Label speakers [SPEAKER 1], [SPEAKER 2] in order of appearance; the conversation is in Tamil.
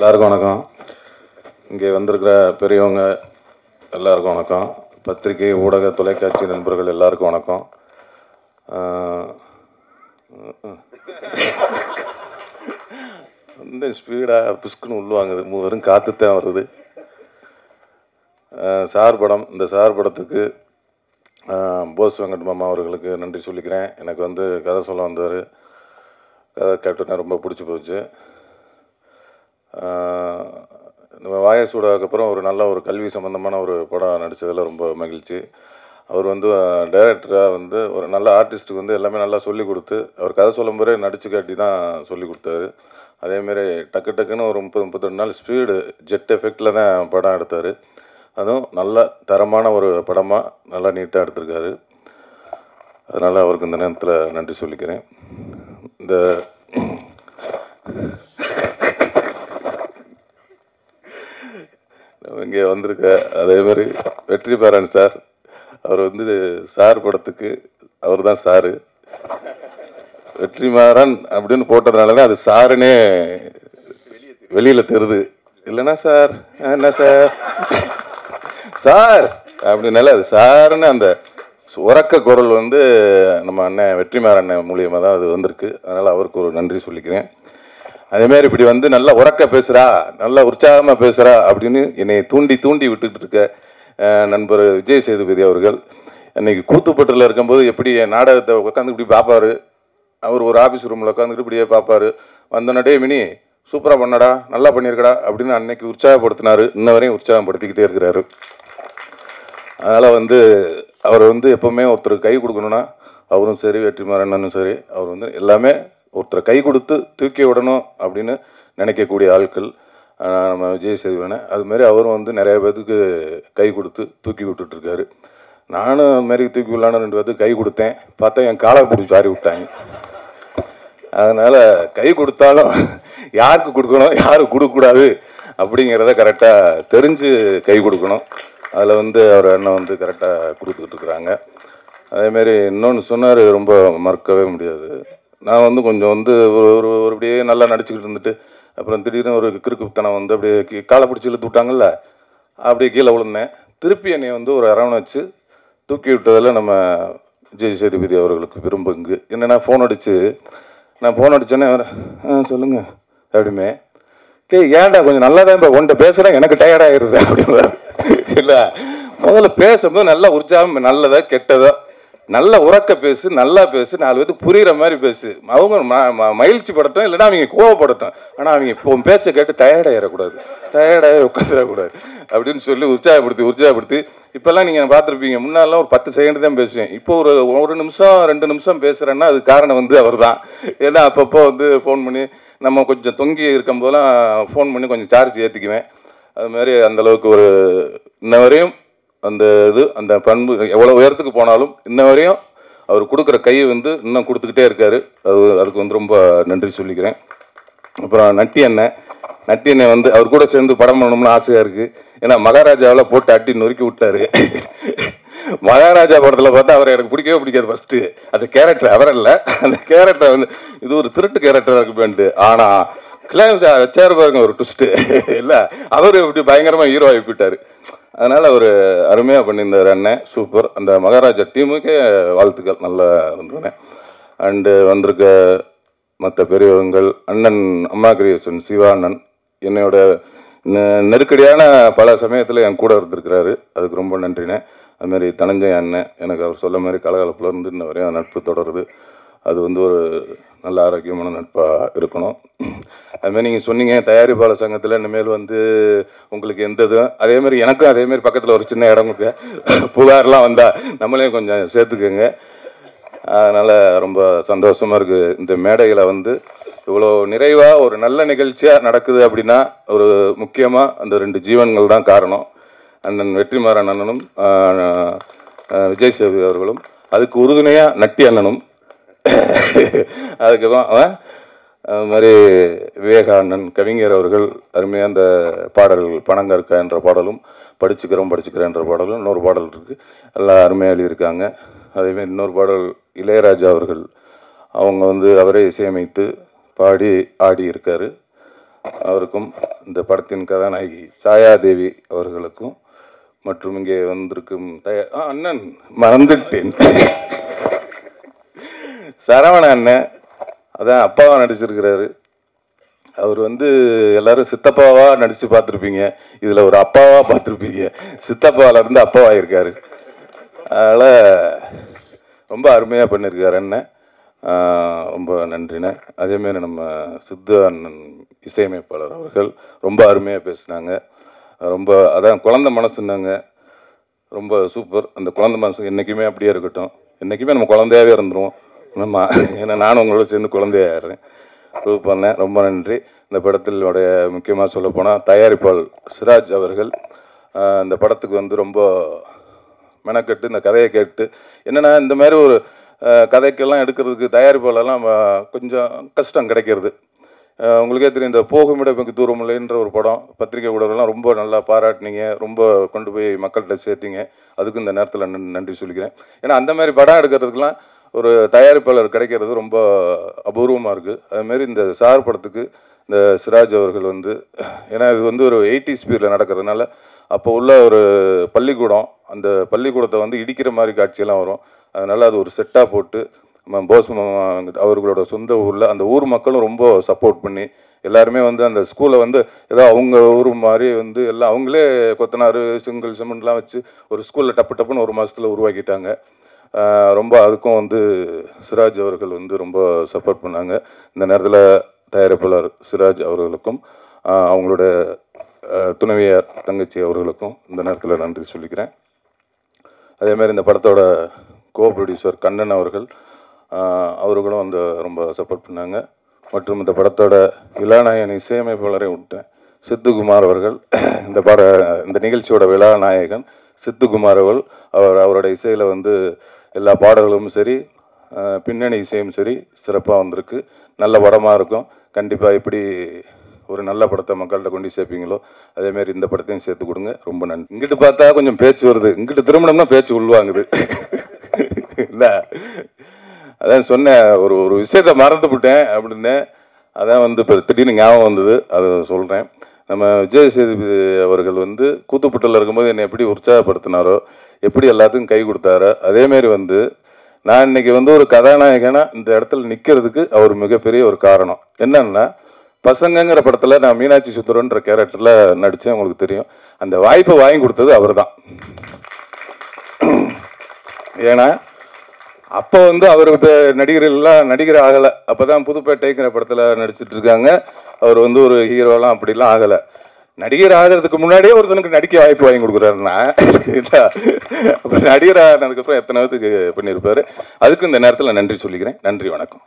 [SPEAKER 1] எல்லாருக்கும் வணக்கம். இங்கே வந்திருக்கிற பெரியவங்க எல்லாருக்கும் வணக்கம். பத்திரிகை, ஊடக, தொலைக்காட்சி நண்பர்கள் எல்லாருக்கும் வணக்கம். இந்த ஸ்பீடாக பிஸ்குன்னு உள்வாங்குது, வெறும் காற்று தான் வருது. சார் படம், இந்த சார் படத்துக்கு போஸ் வெங்கட் மாமா அவர்களுக்கு நன்றி சொல்லிக்கிறேன். எனக்கு வந்து கதை சொல்ல வந்தார், கதை கேப்டன் ரொம்ப பிடிச்சி போச்சு. நம்ம வாயசூடாக்கு அப்புறம் ஒரு நல்ல ஒரு கல்வி சம்மந்தமான ஒரு படம் நடித்ததில் ரொம்ப மகிழ்ச்சி. அவர் வந்து டைரக்டராக வந்து ஒரு நல்ல ஆர்டிஸ்ட்டுக்கு வந்து எல்லாமே நல்லா சொல்லி கொடுத்து, அவர் கதை சொல்லும் போதே நடிச்சு காட்டி தான் சொல்லி கொடுத்தாரு. அதேமாரி டக்கு டக்குன்னு ஒரு 30-32 நாள் ஸ்பீடு ஜெட் எஃபெக்டில் தான் படம் எடுத்தார். அதுவும் நல்ல தரமான ஒரு படமாக நல்லா நீட்டாக எடுத்திருக்காரு. அதனால் அவருக்கு இந்த நேரத்தில் நன்றி சொல்லிக்கிறேன். இந்த இங்கே வந்திருக்க அதேமாதிரி வெற்றிமாறன் சார், அவர் வந்து சார் படத்துக்கு அவர் தான் சாரு. வெற்றிமாறன் அப்படின்னு போட்டதுனால தான் அது சாருன்னே வெளியில் தெரியுது. இல்லைன்னா சார் என்ன சார் சார் அப்படின்னால அது சாருன்னு அந்த உறக்க குரல் வந்து நம்ம அண்ணன் வெற்றிமாறன் மூலியமாக தான் அது வந்திருக்கு. அதனால் அவருக்கு ஒரு நன்றி சொல்லிக்கிறேன். அதேமாரி இப்படி வந்து நல்லா உறக்க பேசுகிறா, நல்லா உற்சாகமாக பேசுகிறா அப்படின்னு என்னை தூண்டி தூண்டி விட்டுட்டு இருக்க நண்பர் விஜய் சேதுபதி அவர்கள், அன்றைக்கி கூத்துப்பட்டில் இருக்கும்போது எப்படி என் நாடகத்தை உட்காந்து இப்படி பார்ப்பார். அவர் ஒரு ஆஃபீஸ் ரூமில் உட்காந்துக்கிட்டு இப்படியே பார்ப்பார். வந்தோன்னே மினி சூப்பராக பண்ணடா, நல்லா பண்ணியிருக்கடா அப்படின்னு அன்னைக்கு உற்சாகப்படுத்தினார். இன்ன வரையும் உற்சாகப்படுத்திக்கிட்டே இருக்கிறாரு. அதனால் வந்து அவர் வந்து எப்போவுமே ஒருத்தருக்கு கை கொடுக்கணுன்னா, அவரும் சரி வெற்றிமாறனும் சரி, அவர் வந்து எல்லாமே ஒருத்தரை கை கொடுத்து தூக்கி விடணும் அப்படின்னு நினைக்கக்கூடிய ஆட்கள் நம்ம விஜய் சேதுபதி. அதுமாரி அவரும் வந்து நிறைய பேருக்கு கை கொடுத்து தூக்கி விட்டுட்ருக்காரு. நானும் அதுமாரி தூக்கி விடலான்னு 2 பேருக்கு கை கொடுத்தேன். பார்த்தா என் காலை பிடிச்சி வாரி விட்டாங்க. அதனால் கை கொடுத்தாலும் யாருக்கு கொடுக்கணும், யாருக்கு கொடுக்கக்கூடாது அப்படிங்கிறத கரெக்டாக தெரிஞ்சு கை கொடுக்கணும். அதில் வந்து அவர் அண்ணன் வந்து கரெக்டாக கொடுத்துக்கிட்டு இருக்கிறாங்க. அதேமாரி இன்னொன்று சொன்னார், ரொம்ப மறக்கவே முடியாது. நான் வந்து கொஞ்சம் வந்து ஒரு அப்படியே நல்லா நடிச்சுக்கிட்டு இருந்துட்டு அப்புறம் திடீர்னு ஒரு கிறுக்குத்தனம் வந்து அப்படியே காலை பிடிச்சி இழுத்து விட்டாங்கல்ல, அப்படியே கீழே விழுந்தேன். திருப்பி என்னை வந்து ஒரு அரவணைச்சு தூக்கி விட்டதில் நம்ம விஜய் சேதுபதி அவர்களுக்கு விரும்புங்க. என்னென்னா நான் ஃபோன் அடித்தோன்னே சொல்லுங்கள் அப்படிமே, ஏன்டா கொஞ்சம் நல்லா தான் இப்போ உன்ட்ட பேசுகிறேன், எனக்கு டயர்டாகிடுது அப்படின்னு. இல்லை, முதல்ல பேசும்போது நல்லா உற்சாகம், நல்லதா கெட்டதோ நல்லா உறக்க பேசு, நல்லா பேசு, 4 பேருக்கு புரிகிற மாதிரி பேசு. அவங்க மகிழ்ச்சி படட்டும், இல்லைன்னா அவங்க கோவப்படட்டும். ஆனால் அவங்க இப்போ பேச்சை கேட்டு டயர்டாகிடக்கூடாது, டயர்டாகி உட்காந்துடக்கூடாது அப்படின்னு சொல்லி உற்சாகப்படுத்தி இப்போல்லாம் நீங்கள் பார்த்துருப்பீங்க, முன்னாலாம் ஒரு 10 செகண்ட் தான் பேசுவேன். இப்போ ஒரு நிமிஷம் 2 நிமிஷம் பேசுகிறேன்னா அது காரணம் வந்து அவர் தான். ஏன்னா அப்பப்போ வந்து ஃபோன் பண்ணி நம்ம கொஞ்சம் தொங்கி இருக்கும் போதெல்லாம் ஃபோன் பண்ணி கொஞ்சம் சார்ஜ் ஏற்றிக்குவேன். அதுமாதிரி அந்தளவுக்கு ஒரு இன்ன வரையும் அந்த பண்பு எவ்வளோ உயரத்துக்கு போனாலும் இன்ன வரையும் அவர் கொடுக்குற கையை வந்து இன்னும் கொடுத்துக்கிட்டே இருக்காரு. அதுக்கு வந்து ரொம்ப நன்றி சொல்லிக்கிறேன். அப்புறம் நட்டி அண்ணன் வந்து அவர் கூட சேர்ந்து படம் பண்ணணும்னு ஆசையாக இருக்குது. ஏன்னா மகாராஜாவில் போட்டு அட்டி நொறுக்கி விட்டாரு. மகாராஜா படத்தில் பார்த்தா அவரை எனக்கு பிடிக்கவே பிடிக்காது. ஃபஸ்ட்டு அந்த கேரக்டர் அவர் இல்லை, அந்த கேரக்டர் வந்து இது ஒரு திருட்டு கேரக்டராக இருக்குப்பேன்ட்டு. ஆனால் கிளைம்ஸ் வச்சாரு பாருங்க ஒரு ட்விஸ்ட்டு. இல்லை, அவர் இப்படி பயங்கரமாக ஹீரோ ஆகி போயிட்டார். அதனால் அவர் அருமையாக பண்ணியிருந்தார் அண்ணன், சூப்பர். அந்த மகாராஜா டீமுக்கே வாழ்த்துக்கள், நல்லா இருந்தேன். அண்டு வந்திருக்க மற்ற பெரியவங்கள், அண்ணன் அம்மா கிரியேஷன் சிவா அண்ணன் என்னோட நெருக்கடியான பல சமயத்தில் என் கூட இருந்திருக்கிறாரு, அதுக்கு ரொம்ப நன்றிண்ணே. அதுமாரி தனஞ்சய அண்ணன், எனக்கு அவர் சொல்ல மாதிரி கலகலப்பில் இருந்து இன்ன வரையும் நட்பு தொடருது. அது வந்து ஒரு நல்ல ஆரோக்கியமான நட்பாக இருக்கணும். அதுமாதிரி நீங்கள் சொன்னீங்க தயாரிப்பாளர் சங்கத்தில் இனிமேல் வந்து உங்களுக்கு எந்த இதுவும் அதேமாதிரி எனக்கும் அதேமாரி பக்கத்தில் ஒரு சின்ன இடம் இருக்கு, புகார்லாம் வந்தால் நம்மளே கொஞ்சம் சேர்த்துக்கோங்க. அதனால் ரொம்ப சந்தோஷமாக இருக்குது. இந்த மேடையில் வந்து இவ்வளோ நிறைவாக ஒரு நல்ல நிகழ்ச்சியாக நடக்குது அப்படின்னா ஒரு முக்கியமாக அந்த 2 ஜீவன்கள் தான் காரணம். அண்ணன் வெற்றிமாறன் அண்ணனும் விஜய் சேதுபதி அவர்களும், அதுக்கு உறுதுணையாக நட்டி அண்ணனும், அதுக்கப்புறம் அது மாதிரி விவேகானந்தன் கவிஞர் அவர்கள் அருமையாக அந்த பாடல் பணங்கற்க என்ற பாடலும், படிச்சுக்கிறேன்ற பாடலும், இன்னொரு பாடல் இருக்குது, எல்லாம் அருமையாக எழுதியிருக்காங்க. அதேமாதிரி இன்னொரு பாடல் இளையராஜா அவர்கள் அவங்க வந்து அவரே இசையமைத்து பாடி ஆடி இருக்கார். அவருக்கும், இந்த படத்தின் கதாநாயகி சாயாதேவி அவர்களுக்கும், மற்றும் இங்கே வந்திருக்கும் அண்ணன் மறந்துட்டேன், சரவண அண்ணன், அதான் அப்பாவா நடிச்சிருக்கிறாரு. அவர் வந்து எல்லாரும் சித்தப்பாவா நடிச்சு பார்த்துருப்பீங்க, இதில் ஒரு அப்பாவா பார்த்துருப்பீங்க. சித்தப்பாவில இருந்து அப்பாவாயிருக்காரு. அதனால் ரொம்ப அருமையாக பண்ணியிருக்காரு அண்ணன். ரொம்ப நன்றிண்ணே. அதேமாரி நம்ம சித்து அண்ணன் இசையமைப்பாளர் அவர்கள் ரொம்ப அருமையாக பேசினாங்க. ரொம்ப அதான் குழந்தை மனசுன்னாங்க, ரொம்ப சூப்பர். அந்த குழந்தை மனசு என்றைக்குமே அப்படியே இருக்கட்டும், என்றைக்குமே நம்ம குழந்தையாகவே இருந்துருவோம். நம்ம ஏன்னா நானும் உங்களோட சேர்ந்து குழந்தையாகிறேன். ப்ரூவ் பண்ணேன். ரொம்ப நன்றி. இந்த படத்தினுடைய முக்கியமாக சொல்லப்போனால் தயாரிப்பாளர் சிராஜ் அவர்கள் இந்த படத்துக்கு வந்து ரொம்ப மெனக்கட்டு இந்த கதையை கேட்டு, என்னென்னா இந்த மாதிரி ஒரு கதைக்கெல்லாம் எடுக்கிறதுக்கு தயாரிப்பாளர்லாம் கொஞ்சம் கஷ்டம் கிடைக்கிறது. உங்களுக்கே தெரியும், இந்த போகுமிட மிக தூரம் இல்லைன்ற ஒரு படம் பத்திரிகை ஊடகம்லாம் ரொம்ப நல்லா பாராட்டினீங்க, ரொம்ப கொண்டு போய் மக்கள்கிட்ட சேர்த்திங்க. அதுக்கு இந்த நேரத்தில் நன்றி சொல்லிக்கிறேன். ஏன்னா அந்த மாதிரி படம் எடுக்கிறதுக்கெலாம் ஒரு தயாரிப்பாளர் கிடைக்கிறது ரொம்ப அபூர்வமாக இருக்குது. அதுமாரி இந்த சார் படத்துக்கு இந்த சிராஜ் அவர்கள் வந்து, ஏன்னா இது வந்து ஒரு 80s பீரியடில் நடக்கிறதுனால அப்போ உள்ள ஒரு பள்ளிக்கூடம், அந்த பள்ளிக்கூடத்தை வந்து இடிக்கிற மாதிரி காட்சியெல்லாம் வரும். அதனால் அது ஒரு செட்டாக போட்டு போஸ் அவர்களோட சொந்த ஊரில் அந்த ஊர் மக்களும் ரொம்ப சப்போர்ட் பண்ணி எல்லாருமே வந்து அந்த ஸ்கூலை வந்து ஏதோ அவங்க ஊர் மாதிரி வந்து எல்லாம் அவங்களே கொத்தனார் செங்கல் சிமெண்ட்லாம் வச்சு ஒரு ஸ்கூலில் டப்புன்னு ஒரு மாதத்தில் உருவாக்கிட்டாங்க. ரொம்ப அதுக்கும் வந்து சிராஜ் அவர்கள் வந்து ரொம்ப சப்போர்ட் பண்ணாங்க. இந்த நேரத்தில் தயாரிப்பாளர் சிராஜ் அவர்களுக்கும் அவங்களோட துணைவியார் தங்கச்சி அவர்களுக்கும் இந்த நேரத்தில் நன்றி சொல்லிக்கிறேன். அதேமாதிரி இந்த படத்தோட கோ ப்ரொடியூசர் கண்ணன் அவர்கள் அவர்களும் அந்த ரொம்ப சப்போர்ட் பண்ணாங்க. மற்றும் இந்த படத்தோட விழாநாயகன் இசையமைப்பாளரை விட்டேன் சித்துக்குமார் அவர்கள், இந்த நிகழ்ச்சியோட விழாநாயகன் சித்துக்குமார் அவரோட இசையில் வந்து எல்லா பாடல்களும் சரி பின்னணி இசையும் சரி சிறப்பாக வந்திருக்கு. நல்ல படமாக இருக்கும். கண்டிப்பாக இப்படி ஒரு நல்ல படத்தை மக்கள்கிட்ட கொண்டு சேர்ப்பீங்களோ அதேமாரி இந்த படத்தையும் சேர்த்து கொடுங்க. ரொம்ப நன்றி. இங்கிட்டு பார்த்தா கொஞ்சம் பேச்சு வருது, இங்கிட்டு திருமணம்னா பேச்சு உள்வாங்குது இல்லை. அதான் சொன்னேன், ஒரு விஷயத்தை மறந்துவிட்டேன் அப்படின்னு. அதான் வந்து இப்போ திடீர்னு ஞாபகம் வந்தது, அதை சொல்கிறேன். நம்ம விஜய் சேதுபதி அவர்கள் வந்து கூத்துப்பட்டில் இருக்கும்போது என்னை எப்படி உற்சாகப்படுத்தினாரோ, எப்படி எல்லாத்துக்கும் கை கொடுத்தாரோ, அதேமாரி வந்து நான் இன்னைக்கு வந்து ஒரு கதாநாயகனாக இந்த இடத்துல நிற்கிறதுக்கு அவர் மிகப்பெரிய ஒரு காரணம். என்னன்னா, பசங்கங்கிற படத்தில் நான் மீனாட்சி சுந்தரன்ற கேரக்டரில் நடித்தேன், உங்களுக்கு தெரியும். அந்த வாய்ப்பை வாங்கி கொடுத்தது அவர் தான். ஏன்னா அப்போ வந்து அவர் நடிகர் ஆகலை. அப்போ தான் புதுப்பேட்டைங்கிற படத்தில் நடிச்சிட்டு இருக்காங்க. அவர் வந்து ஒரு ஹீரோலாம் அப்படிலாம் ஆகலை. நடிகர் ஆகிறதுக்கு முன்னாடியே ஒருத்தனுக்கு நடிக்க வாய்ப்பு வாங்கி கொடுக்குறாருன்னா அப்போ நடிகர் ஆனதுக்கப்புறம் எத்தனை பேருக்கு பண்ணியிருப்பாரு. அதுக்கு இந்த நேரத்தில் நன்றி சொல்லிக்கிறேன். நன்றி, வணக்கம்.